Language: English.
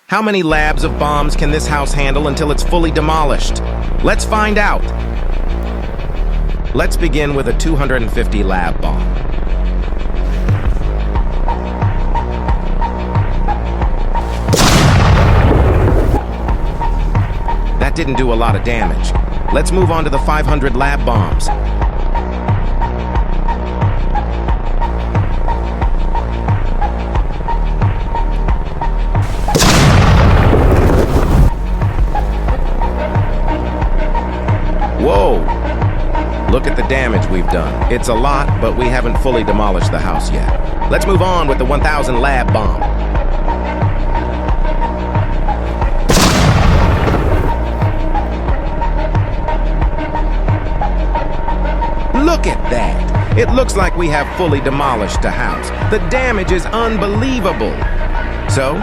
How many labs of bombs can this house handle until it's fully demolished? Let's find out. Let's begin with a 250 lab bomb. That didn't do a lot of damage. Let's move on to the 500 lab bombs. Whoa! Look at the damage we've done. It's a lot, but we haven't fully demolished the house yet. Let's move on with the 1,000 lab bomb. Look at that! It looks like we have fully demolished the house. The damage is unbelievable. So,